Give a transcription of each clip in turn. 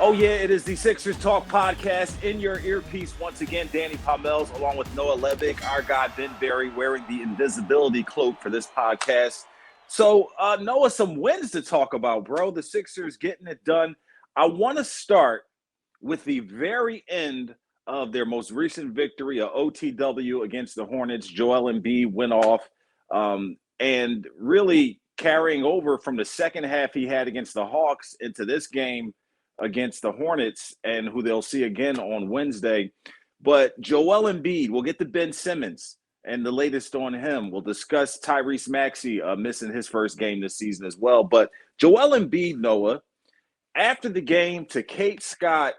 Oh, yeah, it is the Sixers Talk podcast in your earpiece. Once again, Danny Pommells, along with Noah Levick, our guy Ben Berry, wearing the invisibility cloak for this podcast. So, Noah, some wins to talk about, bro. The Sixers getting it done. I want to start with the very end of their most recent victory, a OTW against the Hornets. Joel Embiid went off and really carrying over from the second half he had against the Hawks into this game against the Hornets, and who they'll see again on Wednesday. But Joel Embiid, we'll get to Ben Simmons and the latest on him. We'll discuss Tyrese Maxey missing his first game this season as well. But Joel Embiid, Noah, after the game to Kate Scott,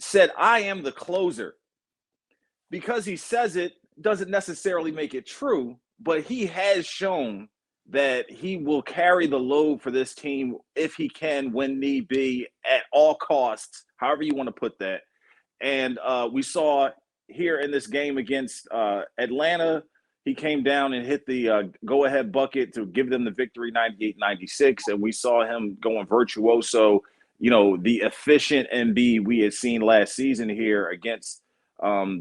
said, "I am the closer." Because he says it doesn't necessarily make it true, but he has shown that he will carry the load for this team if he can, when need be, at all costs, however you want to put that. And we saw here in this game against Atlanta, he came down and hit the go-ahead bucket to give them the victory, 98-96, and we saw him going virtuoso, the efficient Embiid we had seen last season here against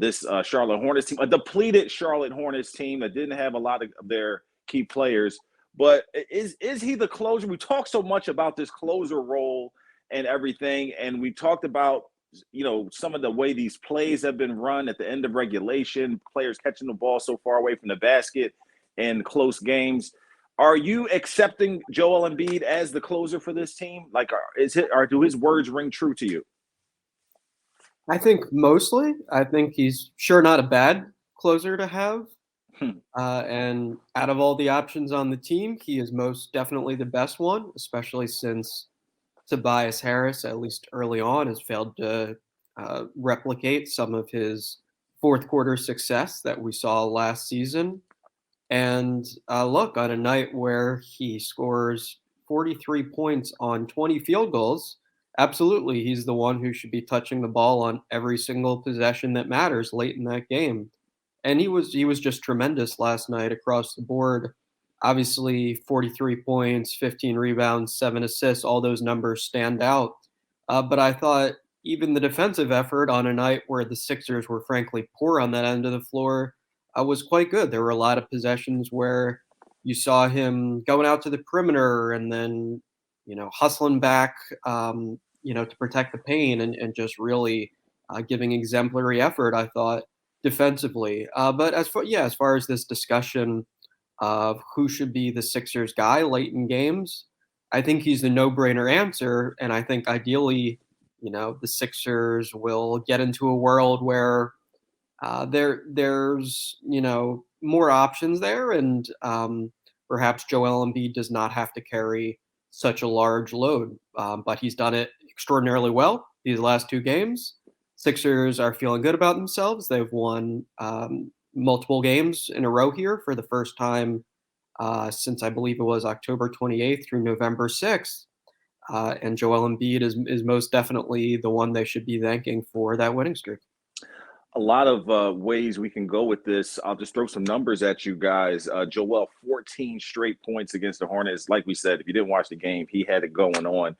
this Charlotte Hornets team, a depleted Charlotte Hornets team that didn't have a lot of their key players. But is he the closer? We talk so much about this closer role and everything, and we talked about, some of the way these plays have been run at the end of regulation, players catching the ball so far away from the basket in close games. Are you accepting Joel Embiid as the closer for this team? Like, do his words ring true to you? I think mostly. I think he's sure not a bad closer to have. And out of all the options on the team, he is most definitely the best one, especially since Tobias Harris, at least early on, has failed to replicate some of his fourth quarter success that we saw last season. And look, on a night where he scores 43 points on 20 field goals, absolutely, he's the one who should be touching the ball on every single possession that matters late in that game. And he was just tremendous last night across the board. Obviously, 43 points, 15 rebounds, 7 assists, all those numbers stand out. But I thought even the defensive effort on a night where the Sixers were frankly poor on that end of the floor was quite good. There were a lot of possessions where you saw him going out to the perimeter and then, hustling back, to protect the paint and just really giving exemplary effort, I thought, defensively. But as far as this discussion of who should be the Sixers guy late in games, I think he's the no-brainer answer. And I think ideally, the Sixers will get into a world where there's more options there, and perhaps Joel Embiid does not have to carry such a large load. But he's done it extraordinarily well these last two games. Sixers are feeling good about themselves. They've won multiple games in a row here for the first time since I believe it was October 28th through November 6th. And Joel Embiid is most definitely the one they should be thanking for that winning streak. A lot of ways we can go with this. I'll just throw some numbers at you guys. Joel, 14 straight points against the Hornets. Like we said, if you didn't watch the game, he had it going on.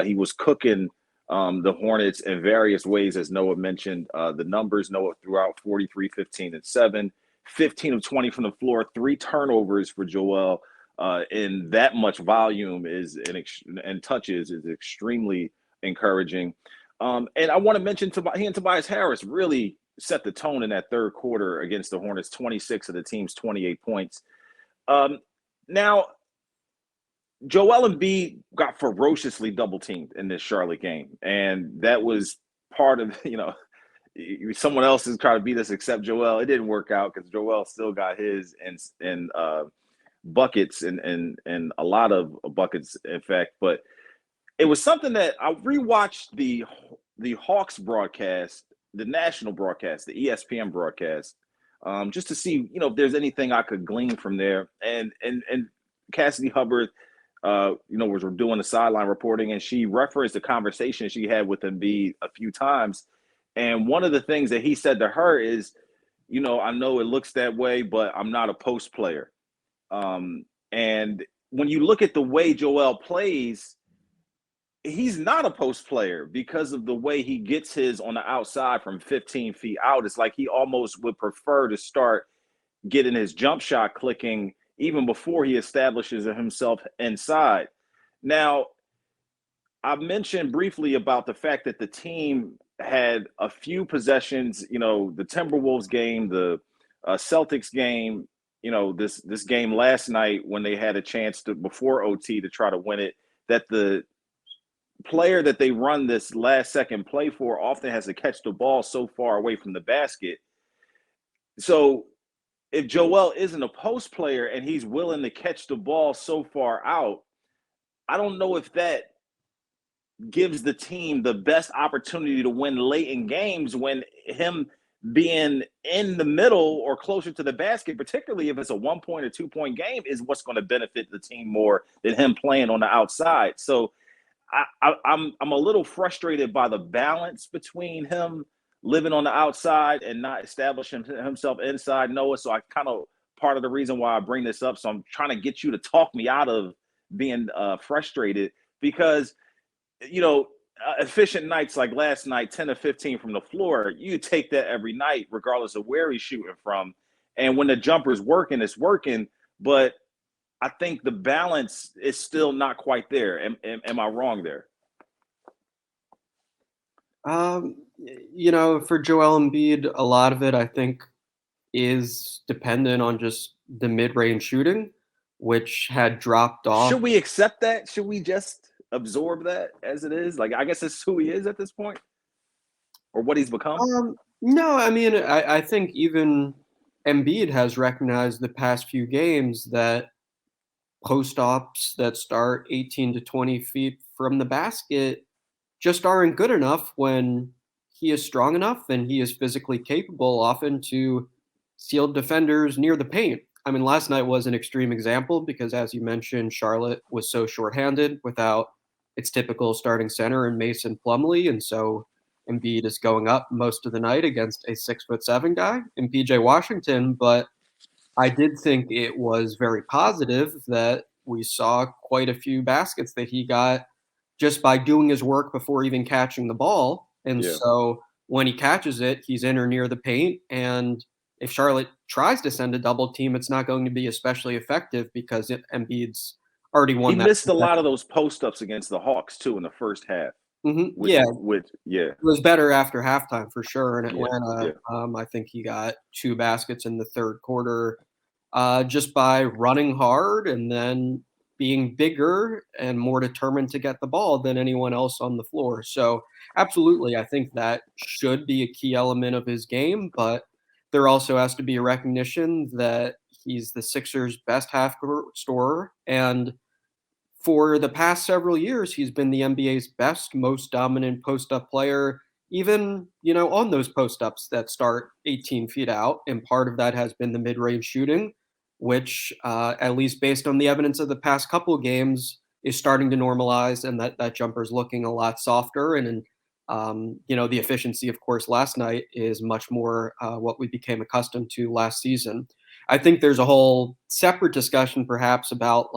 He was cooking the Hornets in various ways, as Noah mentioned. The numbers, Noah threw out 43, 15, and 7, 15 of 20 from the floor, 3 turnovers for Joel. In that much volume and touches is extremely encouraging. And I want to mention he and Tobias Harris really set the tone in that third quarter against the Hornets, 26 of the team's 28 points. Now, Joel Embiid got ferociously double-teamed in this Charlotte game, and that was part of, someone else is trying to beat us except Joel. It didn't work out because Joel still got his and buckets and a lot of buckets, in fact. But it was something that I rewatched the Hawks broadcast, the national broadcast, the ESPN broadcast, just to see, if there's anything I could glean from there. And Cassidy Hubbard, was doing the sideline reporting, and she referenced the conversation she had with Embiid a few times. And one of the things that he said to her is, I know it looks that way, but I'm not a post player. And when you look at the way Joel plays, he's not a post player because of the way he gets his on the outside from 15 feet out. It's like he almost would prefer to start getting his jump shot clicking even before he establishes himself inside. Now, I mentioned briefly about the fact that the team had a few possessions, the Timberwolves game, the Celtics game, this game last night when they had a chance to before OT to try to win it, that the player that they run this last second play for often has to catch the ball so far away from the basket. So if Joel isn't a post player and he's willing to catch the ball so far out, I don't know if that gives the team the best opportunity to win late in games when him being in the middle or closer to the basket, particularly if it's a 1 point or 2 point game, is what's going to benefit the team more than him playing on the outside. So I'm a little frustrated by the balance between him living on the outside and not establishing himself inside, Noah. So I kind of part of the reason why I bring this up. So I'm trying to get you to talk me out of being frustrated because, efficient nights like last night, 10 to 15 from the floor, you take that every night, regardless of where he's shooting from. And when the jumper's working, it's working. But I think the balance is still not quite there. Am I wrong there? For Joel Embiid, a lot of it I think is dependent on just the mid-range shooting, which had dropped off. Should we accept that? Should we just absorb that as it is? Like, I guess it's who he is at this point, or what he's become. No, I mean, I think even Embiid has recognized the past few games that post ops that start 18 to 20 feet from the basket just aren't good enough when he is strong enough and he is physically capable often to seal defenders near the paint. I mean, last night was an extreme example because, as you mentioned, Charlotte was so shorthanded without its typical starting center in Mason Plumlee, and so Embiid is going up most of the night against a 6'7" guy in PJ Washington. But I did think it was very positive that we saw quite a few baskets that he got just by doing his work before even catching the ball. And so when he catches it, he's in or near the paint. And if Charlotte tries to send a double team, it's not going to be especially effective because Embiid's already won. He missed a lot of those post-ups against the Hawks, too, in the first half. Mm-hmm. It was better after halftime for sure. In Atlanta, I think he got 2 baskets in the third quarter just by running hard and then being bigger and more determined to get the ball than anyone else on the floor. So absolutely, I think that should be a key element of his game, but there also has to be a recognition that he's the Sixers' best half-court scorer, and for the past several years, he's been the NBA's best, most dominant post-up player, even, on those post-ups that start 18 feet out. And part of that has been the mid-range shooting, which, at least based on the evidence of the past couple of games, is starting to normalize, and that jumper is looking a lot softer. And, the efficiency, of course, last night is much more what we became accustomed to last season. I think there's a whole separate discussion, perhaps, about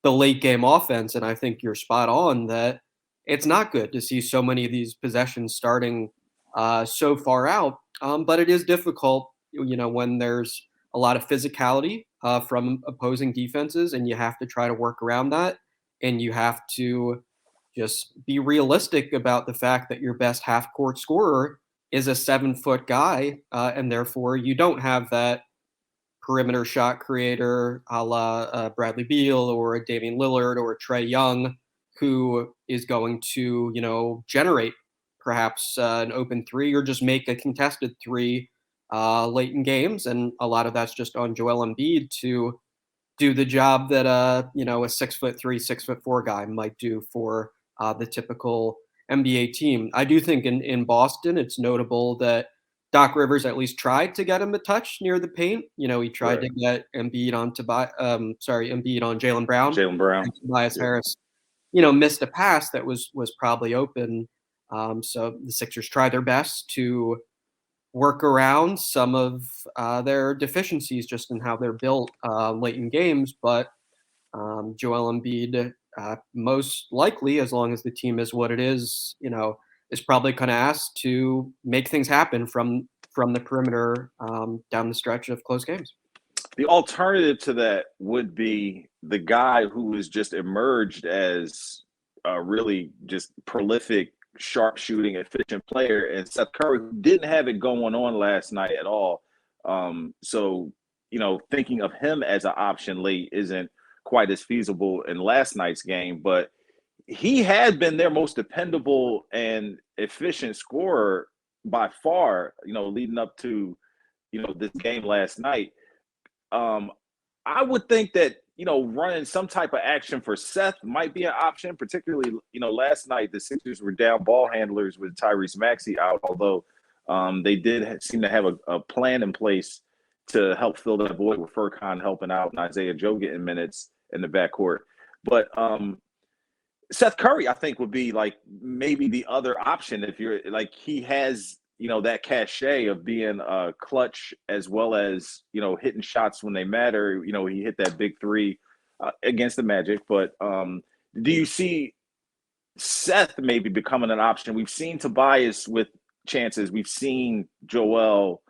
the late game offense. And I think you're spot on that it's not good to see so many of these possessions starting so far out. But it is difficult, when there's a lot of physicality from opposing defenses and you have to try to work around that. And you have to just be realistic about the fact that your best half court scorer is a 7-foot guy. And therefore you don't have that perimeter shot creator a la Bradley Beal or a Damian Lillard or a Trae Young, who is going to, generate perhaps an open three or just make a contested three late in games. And a lot of that's just on Joel Embiid to do the job that, a 6'3", 6'4" guy might do for the typical NBA team. I do think in Boston, it's notable that Doc Rivers at least tried to get him a touch near the paint. He tried to get Embiid on Embiid on Jaylen Brown. And Tobias Harris, missed a pass that was probably open. So the Sixers try their best to work around some of their deficiencies just in how they're built late in games. But Joel Embiid most likely, as long as the team is what it is, is probably kind of asked to make things happen from the perimeter down the stretch of close games. The alternative to that would be the guy who has just emerged as a really just prolific, sharp shooting, efficient player, and Seth Curry, who didn't have it going on last night at all. So, thinking of him as an option late isn't quite as feasible in last night's game, but he had been their most dependable and efficient scorer by far, leading up to, this game last night. I would think that, running some type of action for Seth might be an option, particularly, last night the Sixers were down ball handlers with Tyrese Maxey out, although they did seem to have a plan in place to help fill that void with Furkan helping out and Isaiah Joe getting minutes in the backcourt. But Seth Curry, I think, would be like maybe the other option if you're like he has, that cachet of being clutch as well as, hitting shots when they matter. He hit that big three against the Magic. But do you see Seth maybe becoming an option? We've seen Tobias with chances. We've seen Joel,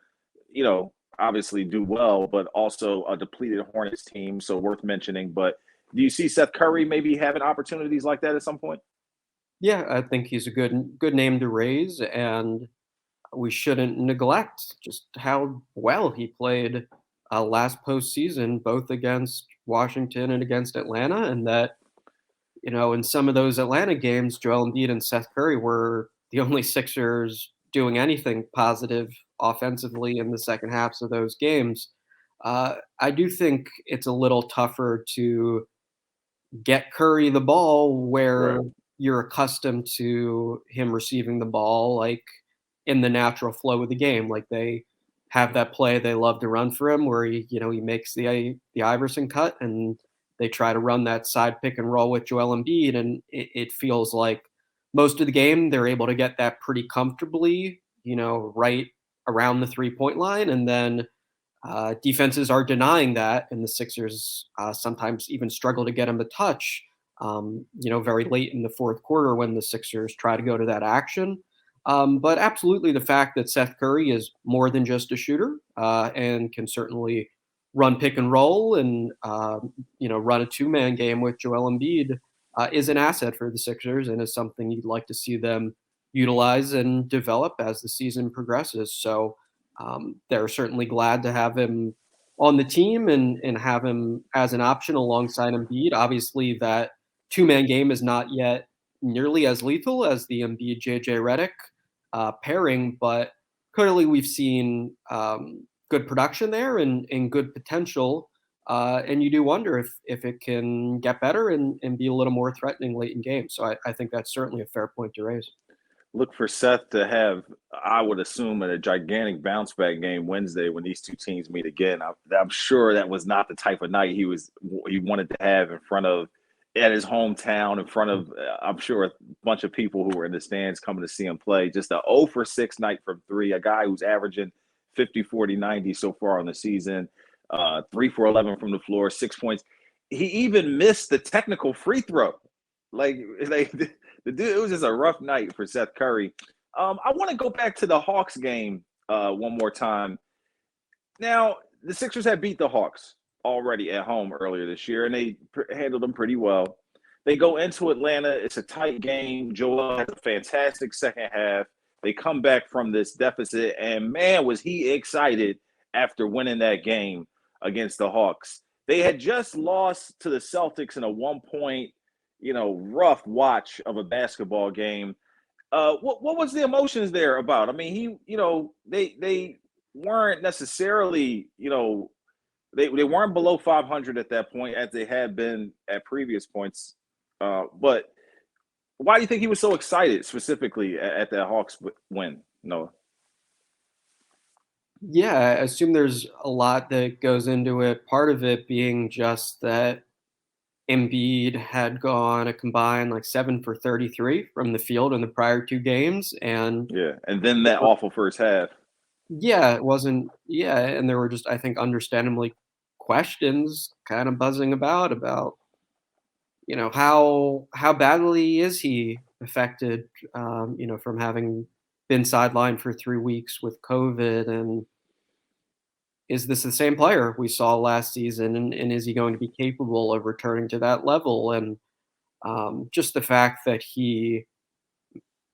obviously do well, but also a depleted Hornets team, so worth mentioning. But do you see Seth Curry maybe having opportunities like that at some point? Yeah, I think he's a good name to raise, and we shouldn't neglect just how well he played last postseason, both against Washington and against Atlanta, and that, in some of those Atlanta games, Joel Embiid and Seth Curry were the only Sixers doing anything positive offensively in the second halves of those games. I do think it's a little tougher to get Curry the ball where Right. you're accustomed to him receiving the ball, like in the natural flow of the game. Like they have that play they love to run for him where he makes the Iverson cut, and they try to run that side pick and roll with Joel Embiid, and it feels like most of the game they're able to get that pretty comfortably, right around the 3-point line, and then defenses are denying that, and the Sixers sometimes even struggle to get him to touch. Very late in the fourth quarter when the Sixers try to go to that action. But absolutely, the fact that Seth Curry is more than just a shooter and can certainly run pick and roll and run a two-man game with Joel Embiid is an asset for the Sixers and is something you'd like to see them utilize and develop as the season progresses. So they're certainly glad to have him on the team and have him as an option alongside Embiid. Obviously, that two-man game is not yet nearly as lethal as the Embiid JJ Redick pairing, but clearly we've seen good production there and good potential. And you do wonder if it can get better and be a little more threatening late in games. So I think that's certainly a fair point to raise. Look for Seth to have, I would assume, a gigantic bounce back game Wednesday when these two teams meet again. I'm sure that was not the type of night he wanted to have at his hometown, in front of, I'm sure, a bunch of people who were in the stands coming to see him play. Just a 0 for 6 night from three, a guy who's averaging 50, 40, 90 so far on the season, 3 for 11 from the floor, 6 points. He even missed the technical free throw. Like the dude, it was just a rough night for Seth Curry. I want to go back to the Hawks game one more time. Now, the Sixers had beat the Hawks already at home earlier this year, and they handled them pretty well. They go into Atlanta. It's a tight game. Joel has a fantastic second half. They come back from this deficit, and man, was he excited after winning that game against the Hawks. They had just lost to the Celtics in a 1-point, rough watch of a basketball game. What was the emotions there about? I mean, they weren't necessarily, they weren't below 500 at that point as they had been at previous points. But why do you think he was so excited specifically at that Hawks win, Noah? Yeah, I assume there's a lot that goes into it. Part of it being just that Embiid had gone a combined like 7 for 33 from the field in the prior two games. And yeah, and then that awful first half. Yeah, it wasn't. Yeah, and there were just, I think, understandably questions kind of buzzing about how badly is he affected, from having been sidelined for 3 weeks with COVID, and is this the same player we saw last season, and is he going to be capable of returning to that level? And just the fact that he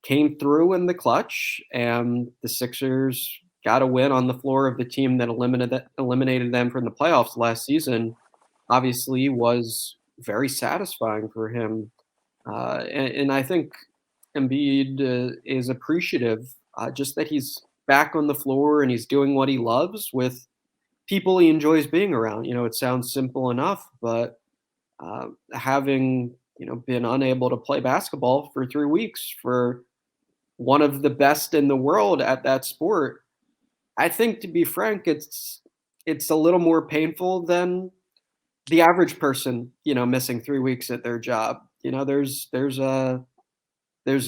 came through in the clutch, and the Sixers got a win on the floor of the team that eliminated them from the playoffs last season, obviously was very satisfying for him. And I think Embiid is appreciative, just that he's back on the floor and he's doing what he loves with people he enjoys being around. It sounds simple enough, but having been unable to play basketball for 3 weeks for one of the best in the world at that sport, I think, to be frank, it's a little more painful than the average person, missing 3 weeks at their job. There's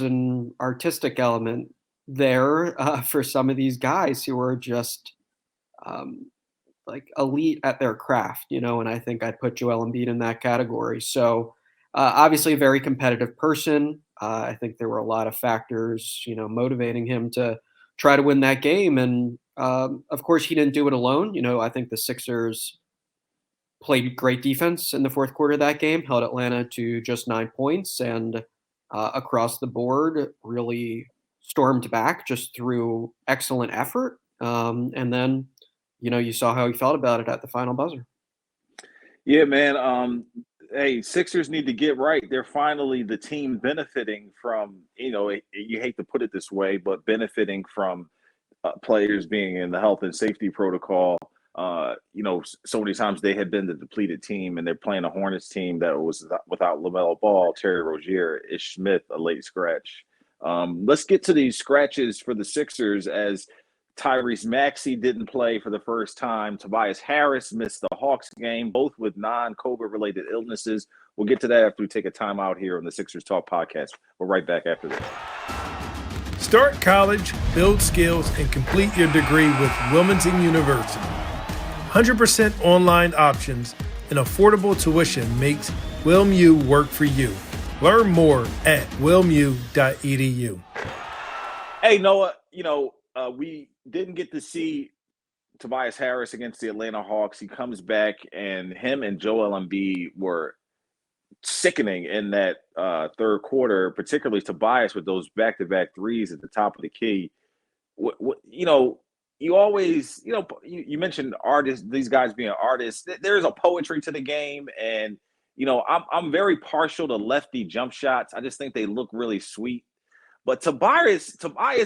an artistic element there for some of these guys who are just like elite at their craft, and I think I'd put Joel Embiid in that category. So obviously a very competitive person. I think there were a lot of factors, motivating him to try to win that game. And of course, he didn't do it alone. I think the Sixers played great defense in the fourth quarter of that game, held Atlanta to just 9 points, and across the board really stormed back just through excellent effort. And then, you saw how he felt about it at the final buzzer. Yeah, man. Hey, Sixers need to get right. They're finally the team benefiting from, you hate to put it this way, but benefiting from players being in the health and safety protocol. So many times they had been the depleted team, and they're playing a Hornets team that was without LaMelo Ball, Terry Rozier, Ish Smith, a late scratch. Let's get to these scratches for the Sixers, as Tyrese Maxey didn't play for the first time. Tobias Harris missed the Hawks game, both with non-COVID related illnesses. We'll get to that after we take a timeout here on the Sixers Talk podcast. We're right back after this. Start college, build skills, and complete your degree with Wilmington University. 100% online options and affordable tuition makes WilmU work for you. Learn more at wilmu.edu. Hey, Noah, we didn't get to see Tobias Harris against the Atlanta Hawks. He comes back, and him and Joel Embiid were sickening in that third quarter, particularly Tobias with those back-to-back threes at the top of the key. You always, you mentioned artists, these guys being artists. There's a poetry to the game, and I'm very partial to lefty jump shots. I just think they look really sweet. But Tobias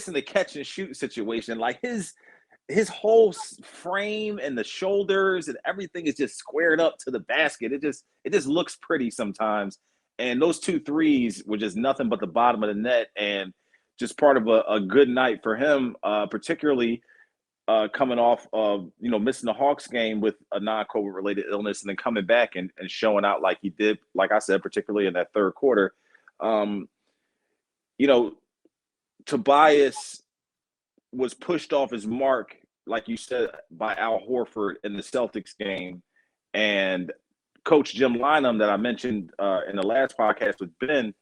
in the catch and shoot situation, like his whole frame and the shoulders and everything is just squared up to the basket. It just looks pretty sometimes. And those 2 threes were just nothing but the bottom of the net, and just part of a good night for him, particularly coming off of missing the Hawks game with a non-COVID related illness, and then coming back and showing out like he did, like I said, particularly in that third quarter. Tobias was pushed off his mark, like you said, by Al Horford in the Celtics game. And Coach Jim Lynam, that I mentioned in the last podcast with Ben,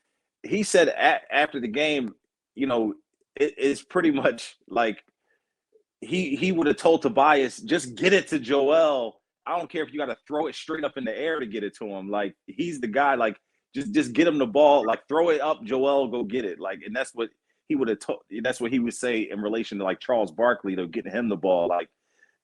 he said after the game, it is pretty much like he would have told Tobias, just get it to Joel. I don't care if you got to throw it straight up in the air to get it to him. Like, he's the guy, like, just get him the ball, like, throw it up, Joel, go get it. Like, and that's what he would have told. That's what he would say in relation to like Charles Barkley, to getting him the ball, like,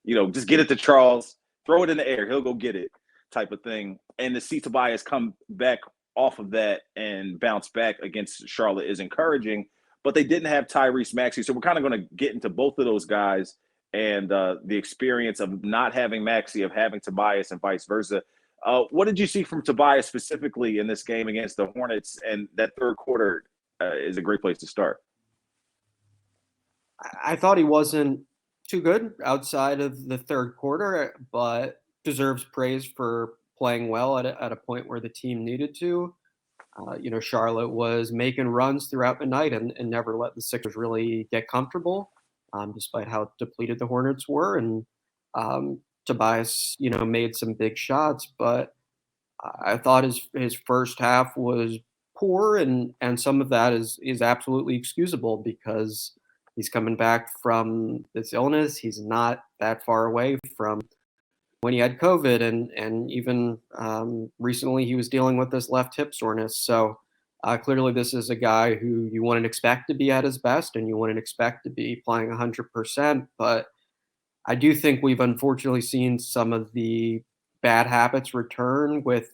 just get it to Charles, throw it in the air, he'll go get it, type of thing. And to see Tobias come back off of that and bounce back against Charlotte is encouraging. But they didn't have Tyrese Maxey, so we're kind of going to get into both of those guys and the experience of not having Maxey, of having Tobias, and vice versa. What did you see from Tobias specifically in this game against the Hornets? And that third quarter is a great place to start. I thought he wasn't too good outside of the third quarter, but deserves praise for playing well at a point where the team needed to. Charlotte was making runs throughout the night and never let the Sixers really get comfortable, despite how depleted the Hornets were. And Tobias, made some big shots, but I thought his first half was poor, and some of that is absolutely excusable because he's coming back from this illness. He's not that far away from when he had COVID, and even recently he was dealing with this left hip soreness. So clearly, this is a guy who you wouldn't expect to be at his best, and you wouldn't expect to be playing 100%. But I do think we've unfortunately seen some of the bad habits return with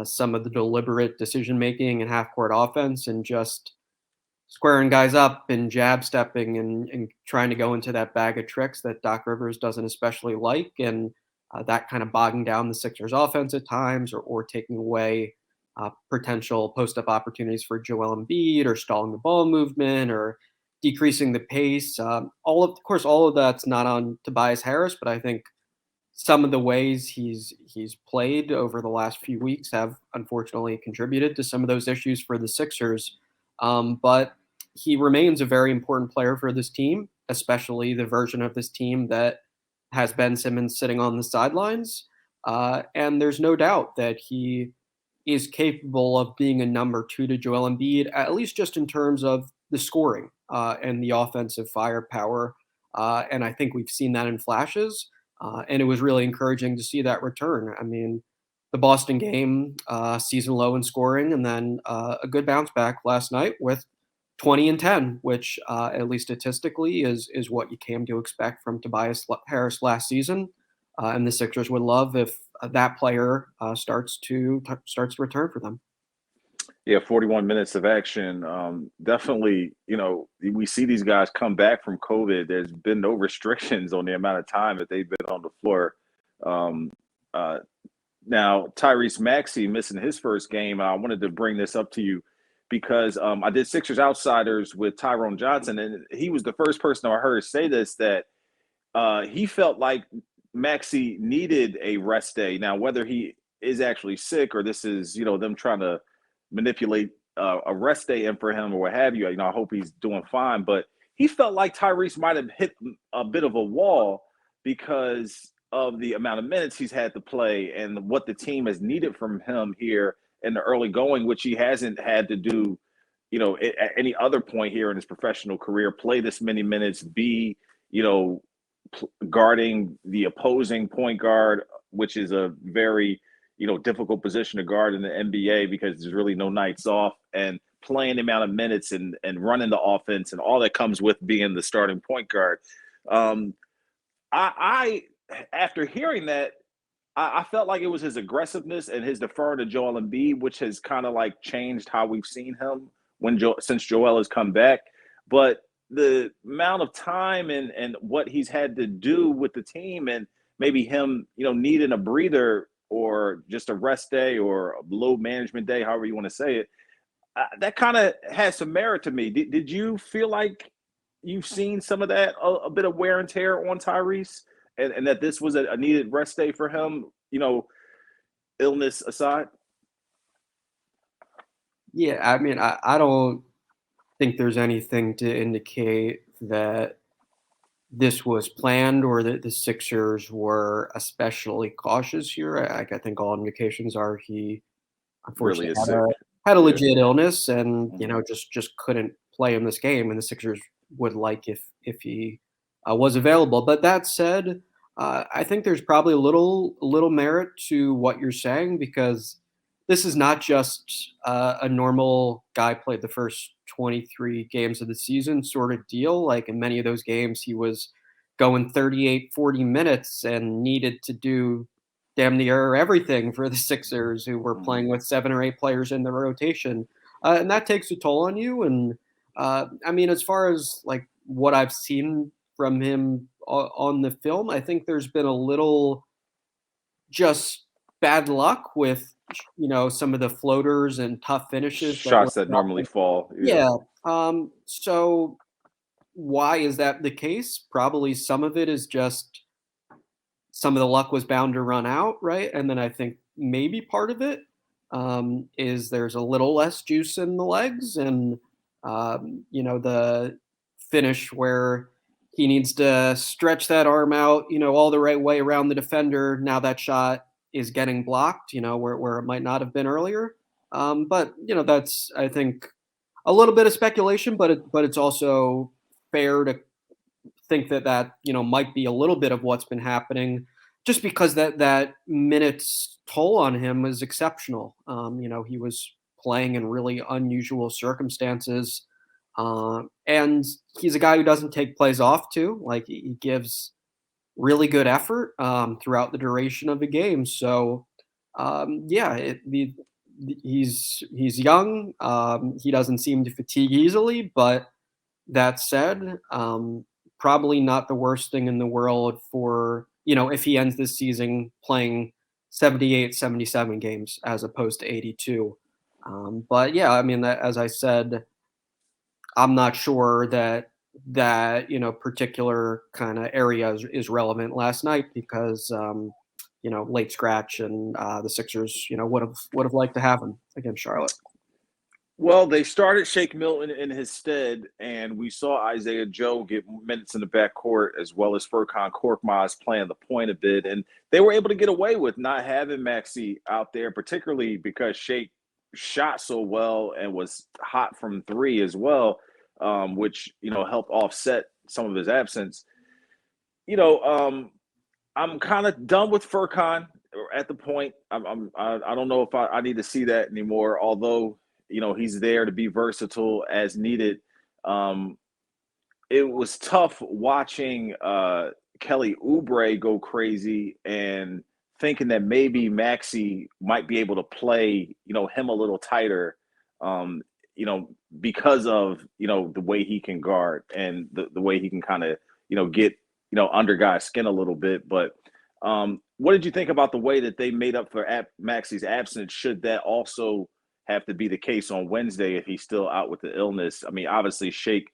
some of the deliberate decision making and half court offense, and just squaring guys up and jab stepping and trying to go into that bag of tricks that Doc Rivers doesn't especially like. And that kind of bogging down the Sixers offense at times, or taking away potential post-up opportunities for Joel Embiid, or stalling the ball movement, or decreasing the pace. Of course, all of that's not on Tobias Harris, but I think some of the ways he's played over the last few weeks have unfortunately contributed to some of those issues for the Sixers. But he remains a very important player for this team, especially the version of this team that has Ben Simmons sitting on the sidelines. And there's no doubt that he is capable of being a number two to Joel Embiid, at least just in terms of the scoring and the offensive firepower. And I think we've seen that in flashes. And it was really encouraging to see that return. I mean, the Boston game, season low in scoring, and then a good bounce back last night with 20 and 10, which at least statistically is what you came to expect from Tobias Harris last season. And the Sixers would love if that player starts to return for them. Yeah, 41 minutes of action. Definitely, we see these guys come back from COVID. There's been no restrictions on the amount of time that they've been on the floor. Now, Tyrese Maxey missing his first game. I wanted to bring this up to you because I did Sixers Outsiders with Tyrone Johnson, and he was the first person I heard say this, that he felt like Maxey needed a rest day. Now, whether he is actually sick or this is, them trying to manipulate a rest day in for him or what have you, I hope he's doing fine. But he felt like Tyrese might have hit a bit of a wall because of the amount of minutes he's had to play and what the team has needed from him here in the early going, which he hasn't had to do, at any other point here in his professional career, play this many minutes, be, guarding the opposing point guard, which is a very, difficult position to guard in the NBA because there's really no nights off, and playing the amount of minutes and running the offense and all that comes with being the starting point guard. I after hearing that, I felt like it was his aggressiveness and his deferring to Joel Embiid, which has kind of like changed how we've seen him since Joel has come back. But the amount of time and what he's had to do with the team, and maybe him, needing a breather or just a rest day or a load management day, however you want to say it, that kind of has some merit to me. Did you feel like you've seen some of that, a bit of wear and tear on Tyrese, and that this was a needed rest day for him, illness aside? Yeah, I mean, I don't think there's anything to indicate that this was planned or that the Sixers were especially cautious here. I think all indications are he unfortunately really had a legit illness and, just couldn't play in this game. And the Sixers would like if he was available. But that said, I think there's probably a little merit to what you're saying, because this is not just a normal guy played the first 23 games of the season sort of deal. Like in many of those games, he was going 38, 40 minutes and needed to do damn near everything for the Sixers, who were playing with 7 or 8 players in the rotation. And that takes a toll on you. And I mean, as far as like what I've seen from him on the film, I think there's been a little just bad luck with, some of the floaters and tough finishes. Shots that normally fall. Yeah. So why is that the case? Probably some of it is just some of the luck was bound to run out, right? And then I think maybe part of it is there's a little less juice in the legs, and the finish where he needs to stretch that arm out, all the right way around the defender. Now that shot is getting blocked, where it might not have been earlier. But that's, I think, a little bit of speculation, but it's also fair to think that might be a little bit of what's been happening, just because that minutes toll on him was exceptional. He was playing in really unusual circumstances, and he's a guy who doesn't take plays off too. Like, he gives really good effort throughout the duration of the game. So he's young. He doesn't seem to fatigue easily, but that said, probably not the worst thing in the world for, if he ends this season playing 78, 77 games as opposed to 82. But yeah, I mean, as I said, I'm not sure that particular kind of area is relevant last night, because late scratch, and the Sixers would have liked to have him against Charlotte. Well, they started Shake Milton in his stead, and we saw Isaiah Joe get minutes in the backcourt, as well as Furkan Korkmaz playing the point a bit, and they were able to get away with not having Maxey out there, particularly because Shake shot so well and was hot from three as well, which helped offset some of his absence. I'm kind of done with Furkan at the point. I don't know if I need to see that anymore, although he's there to be versatile as needed. It was tough watching Kelly Oubre go crazy and thinking that maybe Maxey might be able to play, him a little tighter, because of, the way he can guard and the way he can kind of, get, under guys' skin a little bit. But what did you think about the way that they made up for Maxey's absence? Should that also have to be the case on Wednesday if he's still out with the illness? I mean, obviously Shake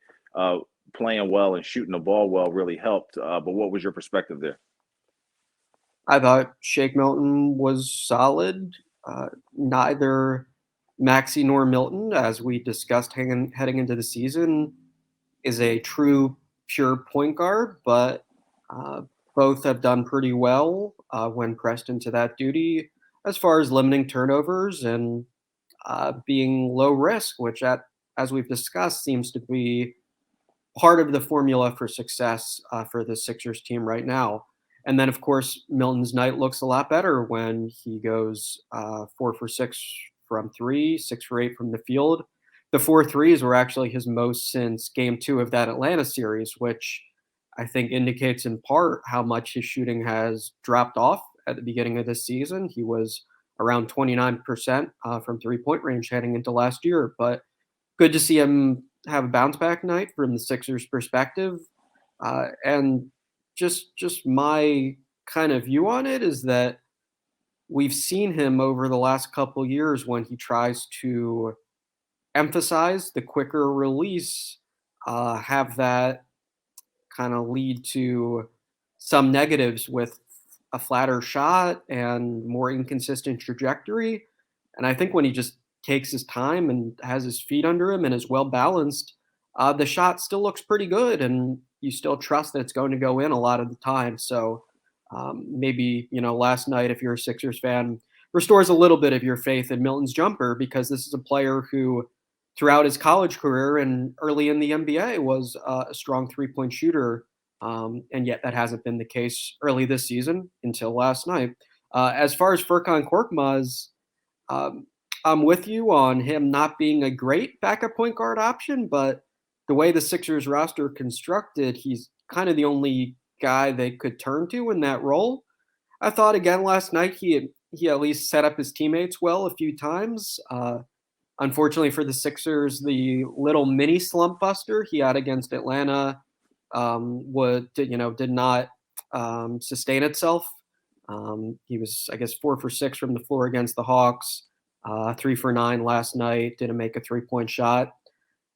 playing well and shooting the ball well really helped. But what was your perspective there? I thought Shake Milton was solid. Neither Maxey nor Milton, as we discussed heading into the season, is a true pure point guard, but both have done pretty well when pressed into that duty, as far as limiting turnovers and being low risk, which, as we've discussed, seems to be part of the formula for success for the Sixers team right now. And then, of course, Milton's night looks a lot better when he goes 4 for 6 from three, 6 for 8 from the field. The 4 threes were actually his most since Game 2 of that Atlanta series, which I think indicates in part how much his shooting has dropped off at the beginning of this season. He was around 29% from three-point range heading into last year, but good to see him have a bounce-back night from the Sixers' perspective. And just my kind of view on it is that we've seen him over the last couple years, when he tries to emphasize the quicker release, have that kind of lead to some negatives with a flatter shot and more inconsistent trajectory. And I think when he just takes his time and has his feet under him and is well balanced, the shot still looks pretty good, and you still trust that it's going to go in a lot of the time. So maybe, last night, if you're a Sixers fan, restores a little bit of your faith in Milton's jumper, because this is a player who, throughout his college career and early in the NBA, was a strong three-point shooter. And yet that hasn't been the case early this season until last night. As far as Furkan Korkmaz, I'm with you on him not being a great backup point guard option, but the way the Sixers roster constructed, he's kind of the only guy they could turn to in that role. I thought again last night he at least set up his teammates well a few times. Unfortunately for the Sixers, the little mini slump buster he had against Atlanta did not sustain itself. He was, I guess, 4 for 6 from the floor against the Hawks, 3 for 9 last night. Didn't make a 3-point shot.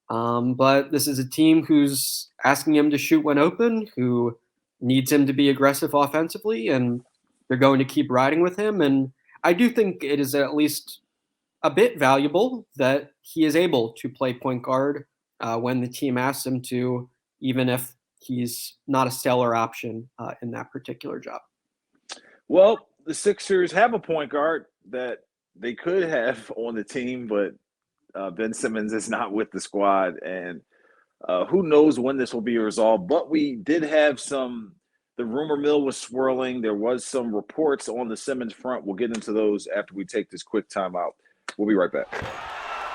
But this is a team who's asking him to shoot when open, who needs him to be aggressive offensively, and they're going to keep riding with him. And I do think it is at least a bit valuable that he is able to play point guard when the team asks him to, even if he's not a stellar option in that particular job. Well, the Sixers have a point guard that they could have on the team, but Ben Simmons is not with the squad, and who knows when this will be resolved. But we did have the rumor mill was swirling. There was some reports on the Simmons front. We'll get into those after we take this quick timeout. We'll be right back.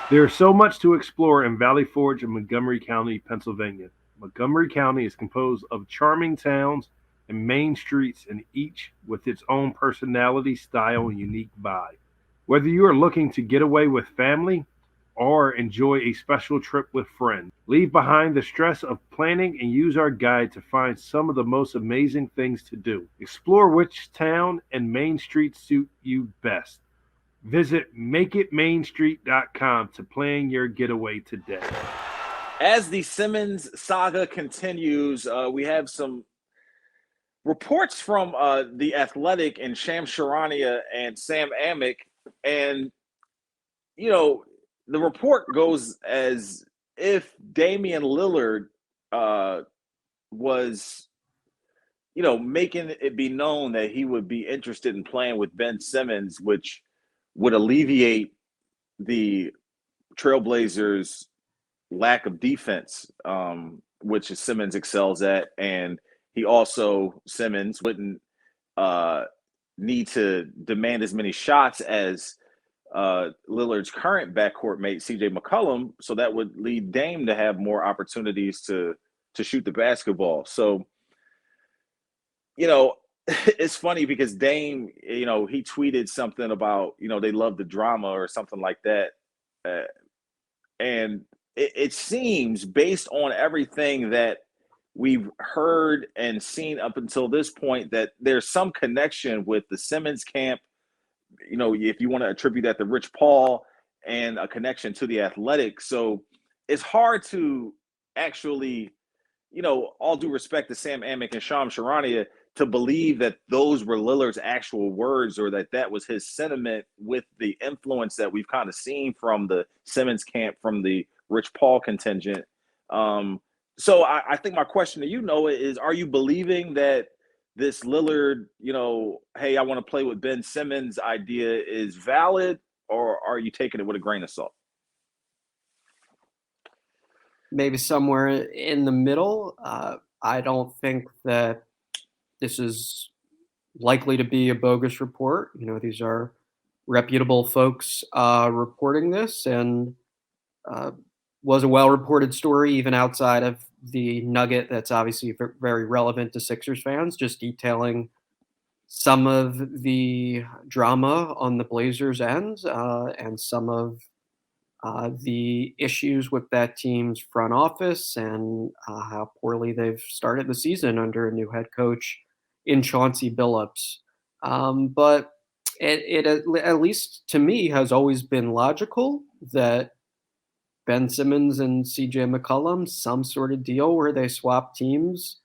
There's so much to explore in Valley Forge in Montgomery County, Pennsylvania. Montgomery County is composed of charming towns and main streets, and each with its own personality, style, and unique vibe. Whether you are looking to get away with family or enjoy a special trip with friends, leave behind the stress of planning and use our guide to find some of the most amazing things to do. Explore which town and main street suit you best. Visit makeitmainstreet.com to plan your getaway today. As the Simmons saga continues, we have some reports from The Athletic and Shams Charania and Sam Amick. And, you know, the report goes as if Damian Lillard was, you know, making it be known that he would be interested in playing with Ben Simmons, which would alleviate the Trailblazers' lack of defense, which Simmons excels at. And he also, Simmons, wouldn't need to demand as many shots as Lillard's current backcourt mate, CJ McCollum. So that would lead Dame to have more opportunities to shoot the basketball. So, you know, it's funny because Dame, you know, he tweeted something about, you know, they love the drama or something like that. And it seems, based on everything that we've heard and seen up until this point, that there's some connection with the Simmons camp, you know, if you want to attribute that to Rich Paul, and a connection to the Athletic. So it's hard to actually, you know, all due respect to Sam Amick and Shams Charania, to believe that those were Lillard's actual words, or that that was his sentiment, with the influence that we've kind of seen from the Simmons camp, from the Rich Paul contingent. So I think my question to you, Noah, is, are you believing that this Lillard, you know, hey, I want to play with Ben Simmons idea is valid, or are you taking it with a grain of salt? Maybe somewhere in the middle. I don't think that this is likely to be a bogus report. You know, these are reputable folks reporting this, and was a well-reported story even outside of the nugget that's obviously very relevant to Sixers fans, just detailing some of the drama on the Blazers' end and some of the issues with that team's front office, and how poorly they've started the season under a new head coach in Chauncey Billups. But it at least to me has always been logical that Ben Simmons and CJ McCollum, some sort of deal where they swap teams,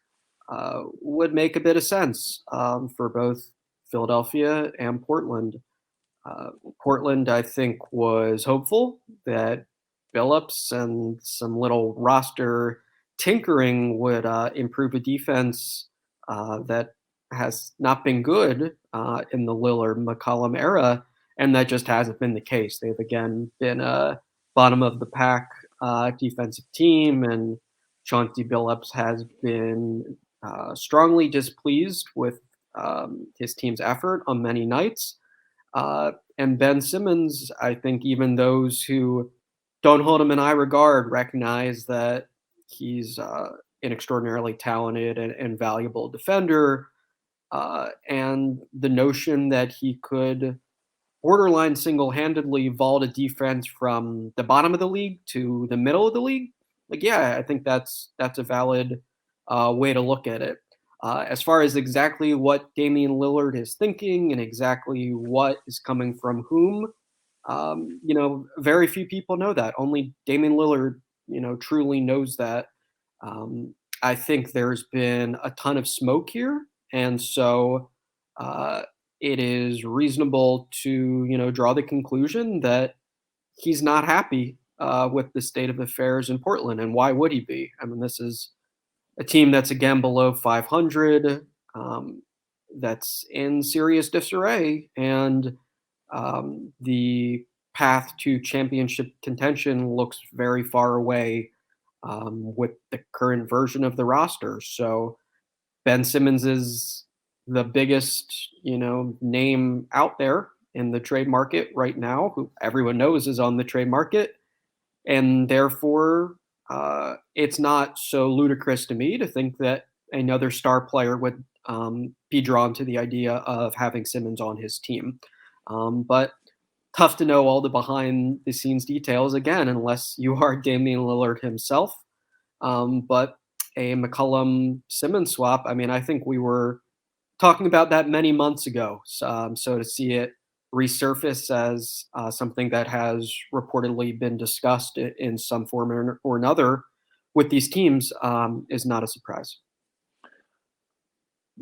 would make a bit of sense for both Philadelphia and Portland. Portland, I think, was hopeful that Billups and some little roster tinkering would improve a defense that has not been good in the Lillard-McCollum era, and that just hasn't been the case. They've again been a bottom of the pack defensive team, and Chauncey Billups has been strongly displeased with his team's effort on many nights. And Ben Simmons, I think even those who don't hold him in high regard recognize that he's an extraordinarily talented and valuable defender. And the notion that he could borderline single-handedly vault a defense from the bottom of the league to the middle of the league, like, yeah, I think that's a valid way to look at it. As far as exactly what Damian Lillard is thinking and exactly what is coming from whom, you know, very few people know that. Only Damian Lillard, you know, truly knows that. I think there's been a ton of smoke here, and so it is reasonable to, you know, draw the conclusion that he's not happy with the state of affairs in Portland. And why would he be? I mean, this is a team that's again below 500. that's in serious disarray, and the path to championship contention looks very far away with the current version of the roster. So Ben Simmons is the biggest, name out there in the trade market right now, who everyone knows is on the trade market. And therefore, it's not so ludicrous to me to think that another star player would be drawn to the idea of having Simmons on his team. But tough to know all the behind the scenes details again, unless you are Damian Lillard himself. But a McCollum Simmons swap, I mean, I think we were talking about that many months ago. So to see it resurface as something that has reportedly been discussed in some form or another with these teams is not a surprise.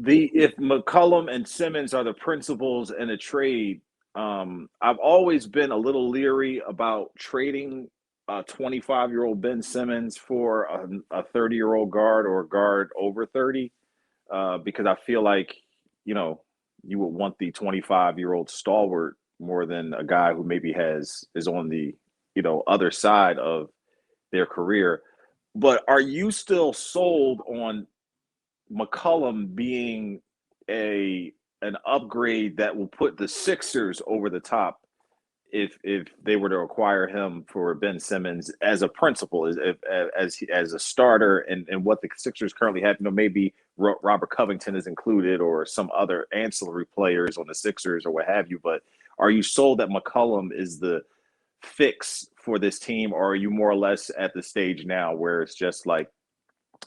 If McCollum and Simmons are the principals in a trade, I've always been a little leery about trading a 25-year-old Ben Simmons for a 30-year-old guard or a guard over 30, because I feel like, you would want the 25-year-old stalwart more than a guy who maybe is on the, other side of their career. But are you still sold on McCollum being an upgrade that will put the Sixers over the top if they were to acquire him for Ben Simmons as a principal, as a starter, and what the Sixers currently have? Maybe Robert Covington is included, or some other ancillary players on the Sixers, or what have you. But are you sold that McCollum is the fix for this team, or are you more or less at the stage now where it's just like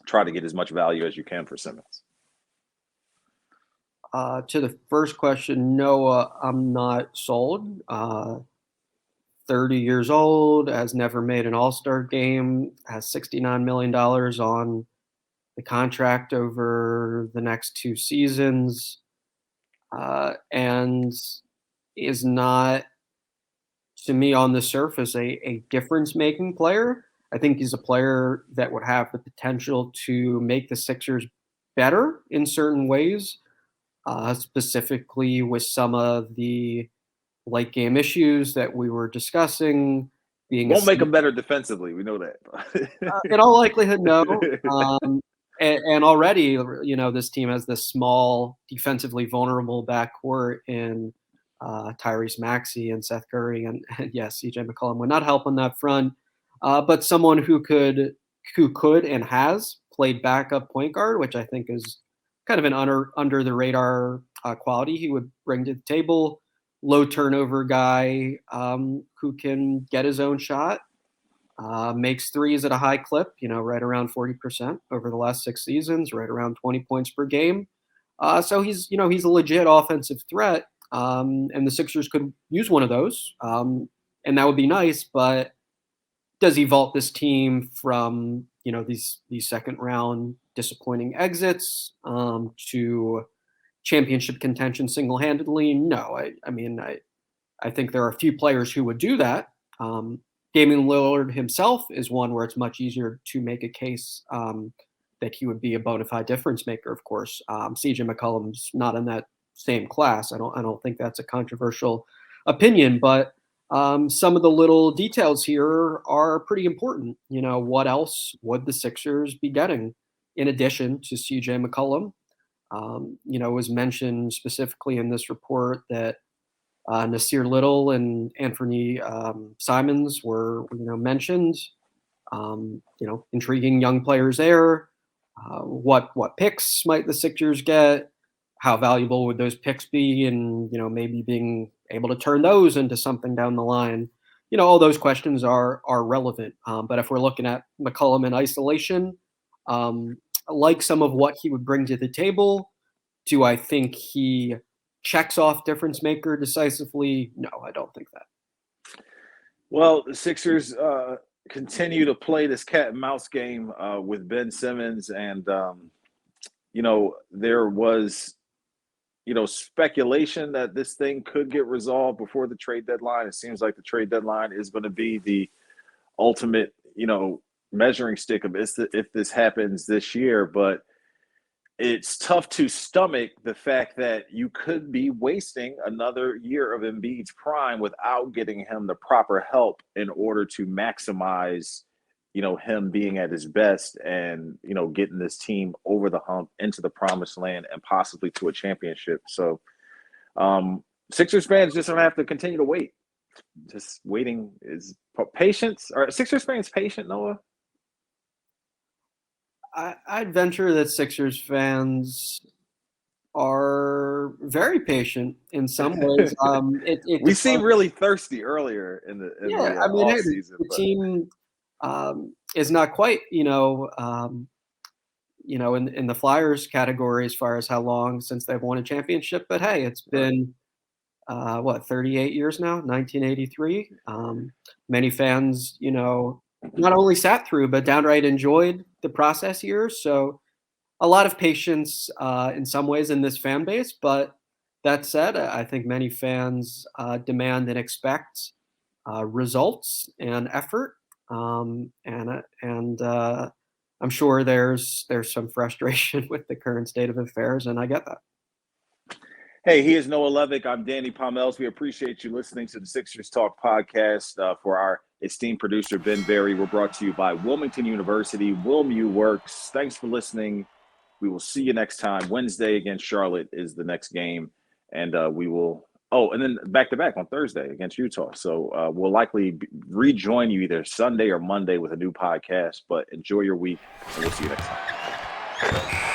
try to get as much value as you can for Simmons? To the first question, no, I'm not sold. 30 years old, has never made an all-star game, has $69 million on the contract over the next 2 seasons, and is not, to me, on the surface, a difference-making player. I think he's a player that would have the potential to make the Sixers better in certain ways, specifically with some of the late game issues that we were discussing. Won't make them better defensively. We know that. In all likelihood, no. And already, this team has this small, defensively vulnerable backcourt in Tyrese Maxey and Seth Curry, and yes, CJ McCollum would not help on that front. But someone who could and has played backup point guard, which I think is kind of an under the radar quality he would bring to the table. Low turnover guy who can get his own shot, makes threes at a high clip, right around 40% over the last 6 seasons, right around 20 points per game. So he's a legit offensive threat, and the Sixers could use one of those, and that would be nice. But does he vault this team from these second round disappointing exits to championship contention single-handedly? No. I think there are a few players who would do that. Damian Lillard himself is one where it's much easier to make a case that he would be a bona fide difference maker. Of course, CJ McCollum's not in that same class. I don't think that's a controversial opinion, but some of the little details here are pretty important. What else would the Sixers be getting in addition to CJ McCollum? It was mentioned specifically in this report that Nasir Little and Anthony Simons were, mentioned. Intriguing young players there. What picks might the Sixers get? How valuable would those picks be? And maybe being able to turn those into something down the line. All those questions are relevant. But if we're looking at McCollum in isolation, like some of what he would bring to the table, do I think he checks off difference maker decisively? No, I don't think that. Well, the Sixers continue to play this cat and mouse game with Ben Simmons, and there was speculation that this thing could get resolved before the trade deadline. It seems like the trade deadline is going to be the ultimate measuring stick of if this happens this year. But it's tough to stomach the fact that you could be wasting another year of Embiid's prime without getting him the proper help in order to maximize, him being at his best and, getting this team over the hump into the promised land and possibly to a championship. So Sixers fans just don't have to continue to wait. Just waiting is patience. Are Sixers fans patient, Noah? I'd venture that Sixers fans are very patient in some ways. We seemed really thirsty earlier in the off season. The team is not quite, in the Flyers category as far as how long since they've won a championship. But hey, it's been 38 years now, 1983. Many fans, not only sat through, but downright enjoyed the process years. So a lot of patience in some ways in this fan base. But that said, I think many fans demand and expect results and effort. And I'm sure there's some frustration with the current state of affairs, and I get that. Hey, he is Noah Levick. I'm Danny Pommells. We appreciate you listening to the Sixers Talk podcast. For our esteemed producer, Ben Berry, we're brought to you by Wilmington University. WilMU works. Thanks for listening. We will see you next time. Wednesday against Charlotte is the next game. And we will – and then back-to-back on Thursday against Utah. So we'll likely rejoin you either Sunday or Monday with a new podcast. But enjoy your week, and we'll see you next time.